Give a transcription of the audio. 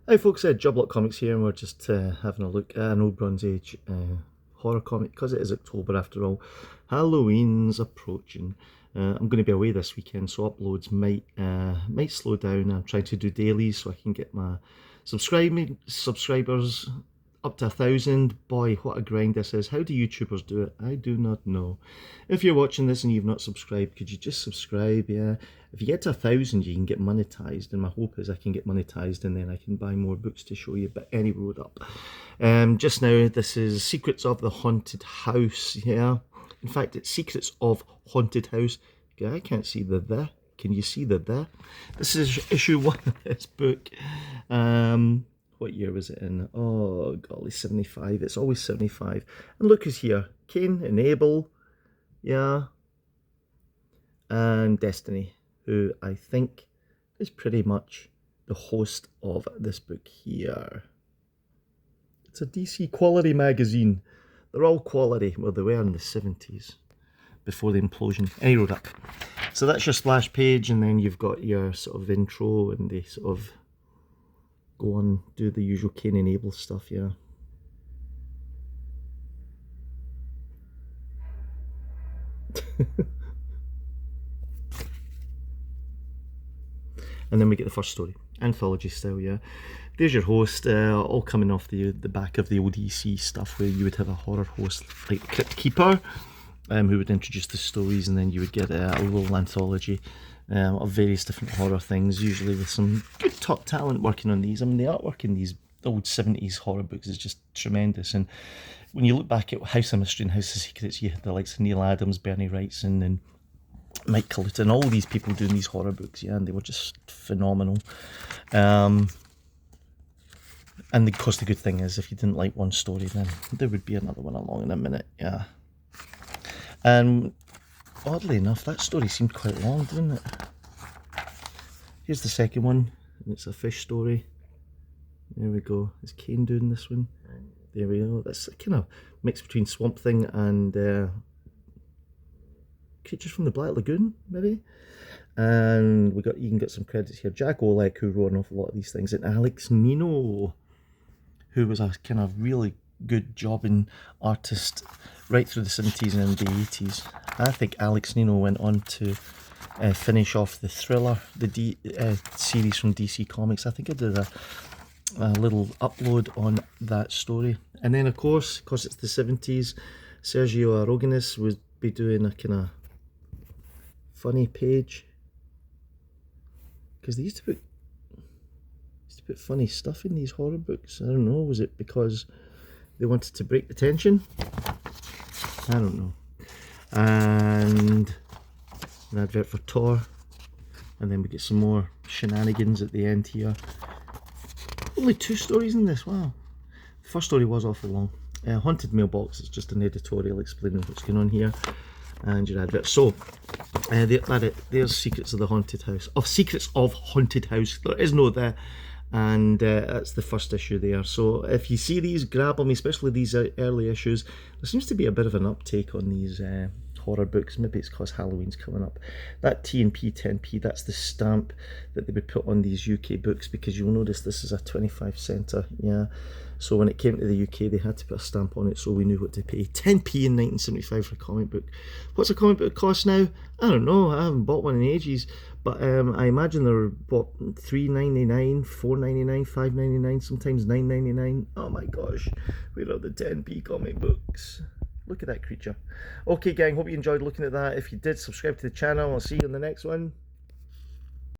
Hi folks, Joblot Comics here, and we're just having a look at an old Bronze Age horror comic, because it is October after all. Halloween's approaching. I'm going to be away this weekend, so uploads might slow down. I'm trying to do dailies so I can get my subscribers up to 1,000. Boy, what a grind this is. How do YouTubers do it? I do not know. If you're watching this and you've not subscribed, could you just subscribe? Yeah. If you get to 1,000, you can get monetized, and my hope is I can get monetized and then I can buy more books to show you. But any road up. Just now, this is Secrets of the Haunted House. Yeah. In fact, it's Secrets of Haunted House. I can't see the. Can you see the? This is issue 1 of this book. What year was it in? Oh, golly, 75. It's always 75. And look who's here. Cain and Abel. Yeah. And Destiny, who I think is pretty much the host of this book here. It's a DC quality magazine. They're all quality. Well, they were in the 70s, before the implosion. Any road up. So that's your splash page, and then you've got your sort of intro, and they sort of go on, do the usual Cain and Abel stuff, yeah. And then we get the first story, anthology style, yeah. There's your host, all coming off the back of the ODC stuff, where you would have a horror host like the Crypt Keeper, who would introduce the stories, and then you would get a little anthology of various different horror things, usually with some good top talent working on these. I mean, the artwork in these old 70s horror books is just tremendous, and when you look back at House of Mystery and House of Secrets, you had the likes of Neil Adams, Bernie Wrightson, and Mike Cullerton, all these people doing these horror books, yeah, and they were just phenomenal. And of course, the good thing is, if you didn't like one story, then there would be another one along in a minute, yeah. And oddly enough, that story seemed quite long, didn't it? Here's the second one, and it's a fish story. There we go. Is Cain doing this one? There we go. That's a kind of mix between Swamp Thing and Creatures from the Black Lagoon, maybe. And you can get some credits here. Jack Oleg, who wrote an awful lot of these things, and Alex Nino, who was a kind of really good jobbing artist right through the 70s and the 80s. I think Alex Nino went on to finish off the Thriller, the series from DC Comics. I think I did a little upload on that story. And then, of course, because it's the 70s, Sergio Aragonés would be doing a kind of funny page, because they used to put funny stuff in these horror books. I don't know, was it because they wanted to break the tension? I don't know. And an advert for Tor, and then we get some more shenanigans at the end here. Only 2 stories in this, wow. The first story was awful long. Haunted Mailbox is just an editorial explaining what's going on here, and your advert. So, there's Secrets of the Haunted House. Secrets of Haunted House. There is no there. And that's the first issue there. So if you see these, grab them, especially these early issues. There seems to be a bit of an uptake on these horror books. Maybe it's because Halloween's coming up. That T&P 10p, that's the stamp that they would put on these UK books, because you'll notice this is a 25 center, yeah. So when it came to the UK, they had to put a stamp on it, so we knew what to pay. 10p in 1975 for a comic book. What's a comic book cost now? I don't know, I haven't bought one in ages. But I imagine they're, what, $3.99, $4.99, $5.99, sometimes $9.99. Oh my gosh, where are the 10p comic books? Look at that creature. Okay gang, hope you enjoyed looking at that. If you did, subscribe to the channel. I'll see you in the next one.